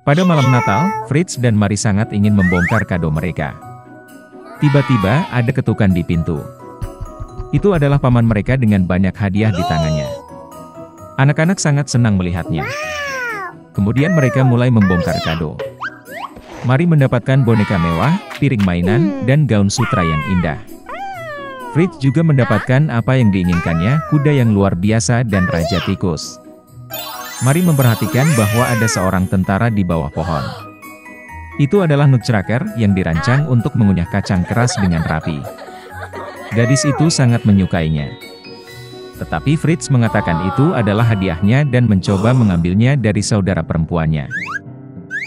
Pada malam Natal, Fritz dan Mary sangat ingin membongkar kado mereka. Tiba-tiba, ada ketukan di pintu. Itu adalah paman mereka dengan banyak hadiah di tangannya. Anak-anak sangat senang melihatnya. Kemudian mereka mulai membongkar kado. Mary mendapatkan boneka mewah, piring mainan, dan gaun sutra yang indah. Fritz juga mendapatkan apa yang diinginkannya, kuda yang luar biasa dan raja tikus. Mary memperhatikan bahwa ada seorang tentara di bawah pohon. Itu adalah Nutcracker yang dirancang untuk mengunyah kacang keras dengan rapi. Gadis itu sangat menyukainya. Tetapi Fritz mengatakan itu adalah hadiahnya dan mencoba mengambilnya dari saudara perempuannya.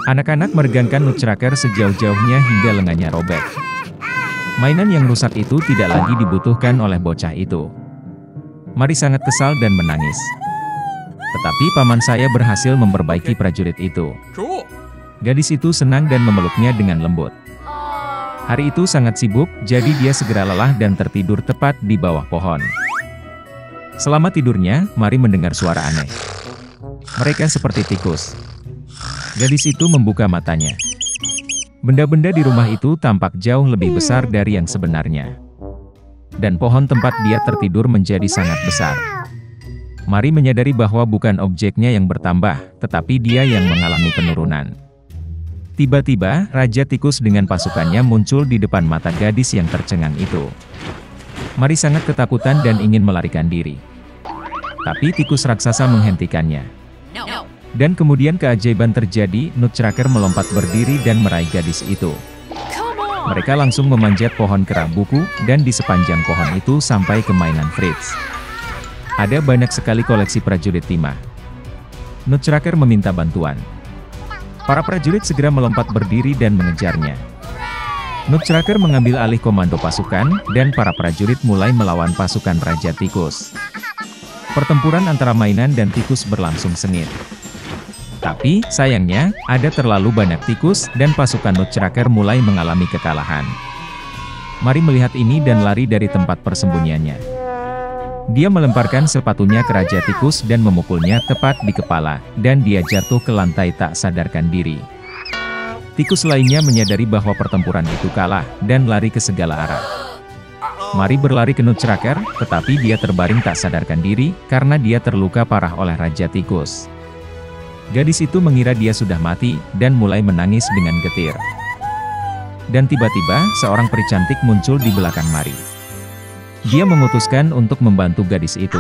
Anak-anak meregangkan Nutcracker sejauh-jauhnya hingga lengannya robek. Mainan yang rusak itu tidak lagi dibutuhkan oleh bocah itu. Mary sangat kesal dan menangis. Tetapi paman saya berhasil memperbaiki prajurit itu. Gadis itu senang dan memeluknya dengan lembut. Hari itu sangat sibuk, jadi dia segera lelah dan tertidur tepat di bawah pohon. Selama tidurnya, Mary mendengar suara aneh. Mereka seperti tikus. Gadis itu membuka matanya. Benda-benda di rumah itu tampak jauh lebih besar dari yang sebenarnya. Dan pohon tempat dia tertidur menjadi sangat besar. Mary menyadari bahwa bukan objeknya yang bertambah, tetapi dia yang mengalami penurunan. Tiba-tiba, Raja Tikus dengan pasukannya muncul di depan mata gadis yang tercengang itu. Mary sangat ketakutan dan ingin melarikan diri. Tapi tikus raksasa menghentikannya. Dan kemudian keajaiban terjadi, Nutcracker melompat berdiri dan meraih gadis itu. Mereka langsung memanjat pohon kera buku, dan di sepanjang pohon itu sampai ke mainan Fritz. Ada banyak sekali koleksi prajurit timah. Nutcracker meminta bantuan. Para prajurit segera melompat berdiri dan mengejarnya. Nutcracker mengambil alih komando pasukan, dan para prajurit mulai melawan pasukan Raja Tikus. Pertempuran antara mainan dan tikus berlangsung sengit. Tapi, sayangnya, ada terlalu banyak tikus, dan pasukan Nutcracker mulai mengalami kekalahan. Mary melihat ini dan lari dari tempat persembunyiannya. Dia melemparkan sepatunya ke Raja Tikus dan memukulnya tepat di kepala, dan dia jatuh ke lantai tak sadarkan diri. Tikus lainnya menyadari bahwa pertempuran itu kalah, dan lari ke segala arah. Mary berlari ke Nutcracker, tetapi dia terbaring tak sadarkan diri, karena dia terluka parah oleh Raja Tikus. Gadis itu mengira dia sudah mati, dan mulai menangis dengan getir. Dan tiba-tiba, seorang peri cantik muncul di belakang Mary. Dia memutuskan untuk membantu gadis itu.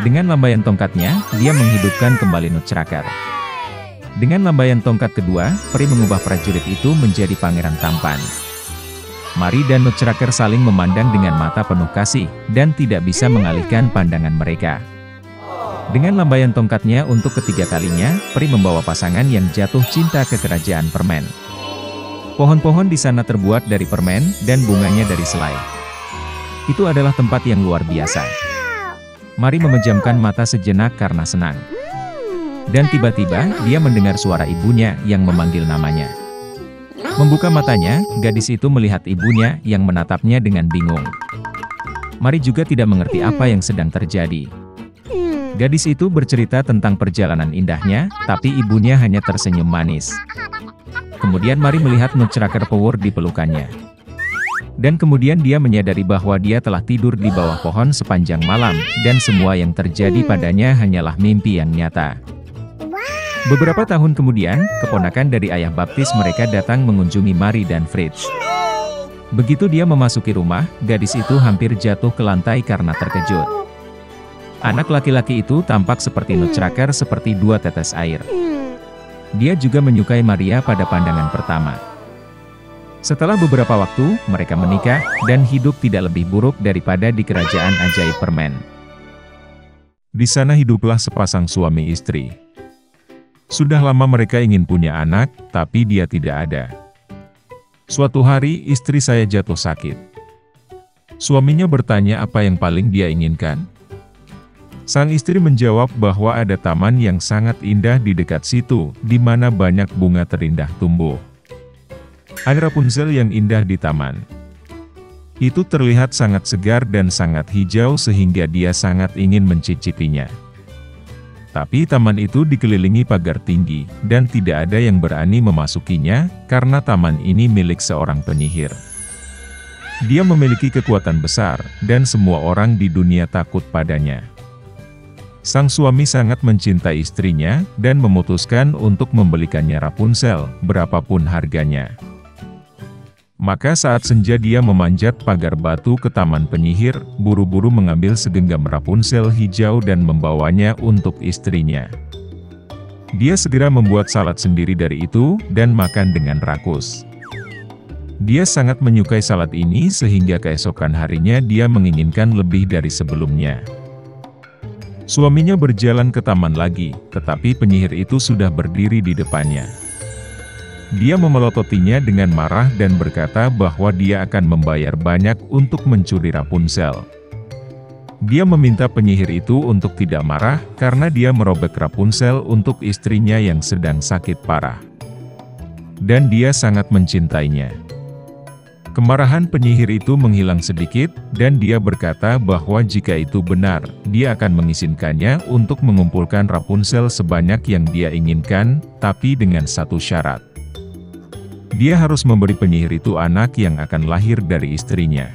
Dengan lambaian tongkatnya, dia menghidupkan kembali Nutcracker. Dengan lambaian tongkat kedua, peri mengubah prajurit itu menjadi pangeran tampan. Mary dan Nutcracker saling memandang dengan mata penuh kasih, dan tidak bisa mengalihkan pandangan mereka. Dengan lambaian tongkatnya untuk ketiga kalinya, peri membawa pasangan yang jatuh cinta ke kerajaan permen. Pohon-pohon di sana terbuat dari permen, dan bunganya dari selai. Itu adalah tempat yang luar biasa. Mary memejamkan mata sejenak karena senang. Dan tiba-tiba, dia mendengar suara ibunya yang memanggil namanya. Membuka matanya, gadis itu melihat ibunya yang menatapnya dengan bingung. Mary juga tidak mengerti apa yang sedang terjadi. Gadis itu bercerita tentang perjalanan indahnya, tapi ibunya hanya tersenyum manis. Kemudian Mary melihat Nutcracker pawur di pelukannya. Dan kemudian dia menyadari bahwa dia telah tidur di bawah pohon sepanjang malam, dan semua yang terjadi padanya hanyalah mimpi yang nyata. Beberapa tahun kemudian, keponakan dari ayah baptis mereka datang mengunjungi Mary dan Fritz. Begitu dia memasuki rumah, gadis itu hampir jatuh ke lantai karena terkejut. Anak laki-laki itu tampak seperti Nutcracker seperti dua tetes air. Dia juga menyukai Maria pada pandangan pertama. Setelah beberapa waktu, mereka menikah, dan hidup tidak lebih buruk daripada di kerajaan ajaib permen. Di sana hiduplah sepasang suami istri. Sudah lama mereka ingin punya anak, tapi dia tidak ada. Suatu hari, istri saya jatuh sakit. Suaminya bertanya apa yang paling dia inginkan. Sang istri menjawab bahwa ada taman yang sangat indah di dekat situ, di mana banyak bunga terindah tumbuh. Ada Rapunzel yang indah di taman. Itu terlihat sangat segar dan sangat hijau sehingga dia sangat ingin mencicipinya. Tapi taman itu dikelilingi pagar tinggi, dan tidak ada yang berani memasukinya, karena taman ini milik seorang penyihir. Dia memiliki kekuatan besar, dan semua orang di dunia takut padanya. Sang suami sangat mencintai istrinya, dan memutuskan untuk membelikannya Rapunzel, berapapun harganya. Maka saat senja dia memanjat pagar batu ke taman penyihir, buru-buru mengambil segenggam Rapunzel hijau dan membawanya untuk istrinya. Dia segera membuat salad sendiri dari itu, dan makan dengan rakus. Dia sangat menyukai salad ini sehingga keesokan harinya dia menginginkan lebih dari sebelumnya. Suaminya berjalan ke taman lagi, tetapi penyihir itu sudah berdiri di depannya. Dia memelototinya dengan marah dan berkata bahwa dia akan membayar banyak untuk mencuri Rapunzel. Dia meminta penyihir itu untuk tidak marah, karena dia merobek Rapunzel untuk istrinya yang sedang sakit parah. Dan dia sangat mencintainya. Kemarahan penyihir itu menghilang sedikit, dan dia berkata bahwa jika itu benar, dia akan mengizinkannya untuk mengumpulkan Rapunzel sebanyak yang dia inginkan, tapi dengan satu syarat. Dia harus memberi penyihir itu anak yang akan lahir dari istrinya.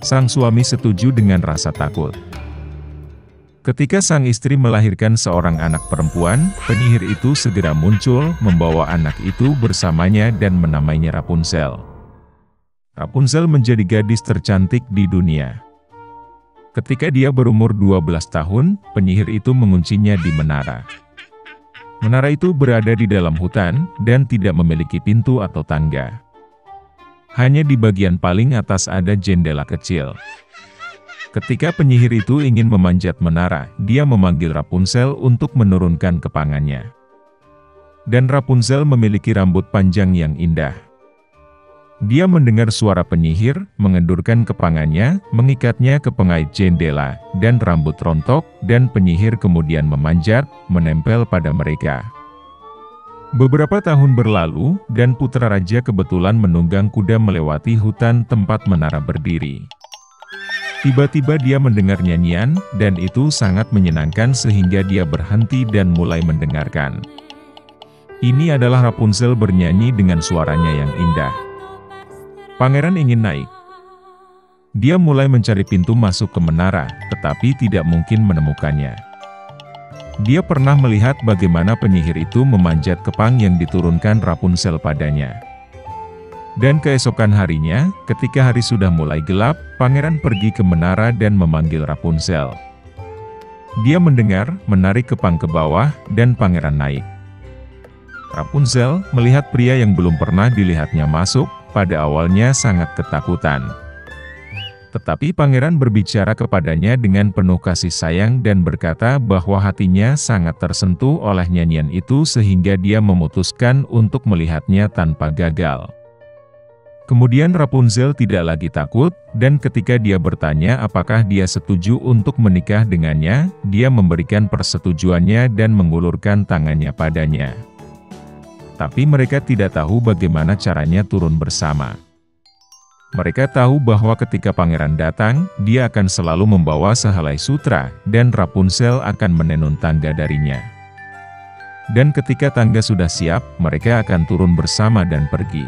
Sang suami setuju dengan rasa takut. Ketika sang istri melahirkan seorang anak perempuan, penyihir itu segera muncul, membawa anak itu bersamanya dan menamainya Rapunzel. Rapunzel menjadi gadis tercantik di dunia. Ketika dia berumur 12 tahun, penyihir itu menguncinya di menara. Menara itu berada di dalam hutan, dan tidak memiliki pintu atau tangga. Hanya di bagian paling atas ada jendela kecil. Ketika penyihir itu ingin memanjat menara, dia memanggil Rapunzel untuk menurunkan kepangannya. Dan Rapunzel memiliki rambut panjang yang indah. Dia mendengar suara penyihir, mengendurkan kepangannya, mengikatnya ke pengait jendela, dan rambut rontok, dan penyihir kemudian memanjat, menempel pada mereka. Beberapa tahun berlalu, dan putra raja kebetulan menunggang kuda melewati hutan tempat menara berdiri. Tiba-tiba dia mendengar nyanyian, dan itu sangat menyenangkan sehingga dia berhenti dan mulai mendengarkan. Ini adalah Rapunzel bernyanyi dengan suaranya yang indah. Pangeran ingin naik. Dia mulai mencari pintu masuk ke menara, tetapi tidak mungkin menemukannya. Dia pernah melihat bagaimana penyihir itu memanjat kepang yang diturunkan Rapunzel padanya. Dan keesokan harinya, ketika hari sudah mulai gelap, pangeran pergi ke menara dan memanggil Rapunzel. Dia mendengar, menarik kepang ke bawah, dan pangeran naik. Rapunzel melihat pria yang belum pernah dilihatnya masuk, pada awalnya sangat ketakutan. Tetapi pangeran berbicara kepadanya dengan penuh kasih sayang dan berkata bahwa hatinya sangat tersentuh oleh nyanyian itu sehingga dia memutuskan untuk melihatnya tanpa gagal. Kemudian Rapunzel tidak lagi takut, dan ketika dia bertanya apakah dia setuju untuk menikah dengannya, dia memberikan persetujuannya dan mengulurkan tangannya padanya. Tapi mereka tidak tahu bagaimana caranya turun bersama. Mereka tahu bahwa ketika pangeran datang, dia akan selalu membawa sehelai sutra, dan Rapunzel akan menenun tangga darinya. Dan ketika tangga sudah siap, mereka akan turun bersama dan pergi.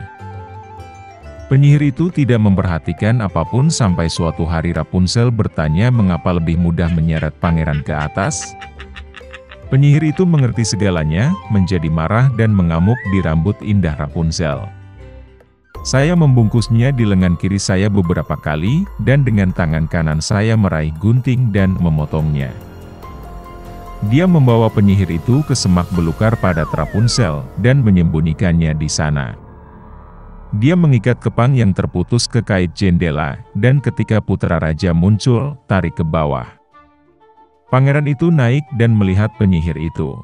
Penyihir itu tidak memperhatikan apapun sampai suatu hari Rapunzel bertanya mengapa lebih mudah menyeret pangeran ke atas. Penyihir itu mengerti segalanya, menjadi marah dan mengamuk di rambut indah Rapunzel. Saya membungkusnya di lengan kiri saya beberapa kali, dan dengan tangan kanan saya meraih gunting dan memotongnya. Dia membawa penyihir itu ke semak belukar padat Rapunzel, dan menyembunyikannya di sana. Dia mengikat kepang yang terputus ke kait jendela, dan ketika putra raja muncul, tarik ke bawah. Pangeran itu naik dan melihat penyihir itu.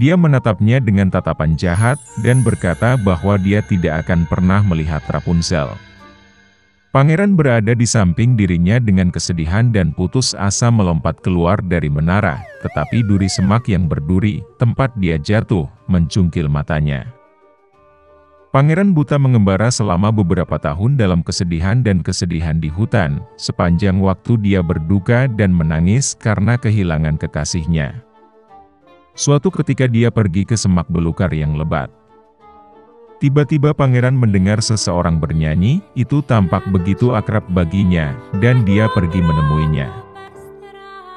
Dia menatapnya dengan tatapan jahat, dan berkata bahwa dia tidak akan pernah melihat Rapunzel. Pangeran berada di samping dirinya dengan kesedihan dan putus asa melompat keluar dari menara, tetapi duri semak yang berduri, tempat dia jatuh, mencungkil matanya. Pangeran buta mengembara selama beberapa tahun dalam kesedihan dan kesedihan di hutan, sepanjang waktu dia berduka dan menangis karena kehilangan kekasihnya. Suatu ketika dia pergi ke semak belukar yang lebat. Tiba-tiba pangeran mendengar seseorang bernyanyi, itu tampak begitu akrab baginya, dan dia pergi menemuinya.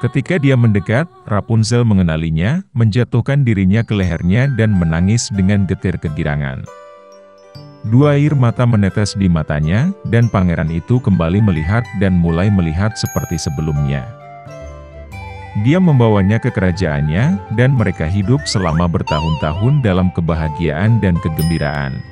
Ketika dia mendekat, Rapunzel mengenalinya, menjatuhkan dirinya ke lehernya dan menangis dengan getir kegirangan. Dua air mata menetes di matanya, dan pangeran itu kembali melihat dan mulai melihat seperti sebelumnya. Dia membawanya ke kerajaannya, dan mereka hidup selama bertahun-tahun dalam kebahagiaan dan kegembiraan.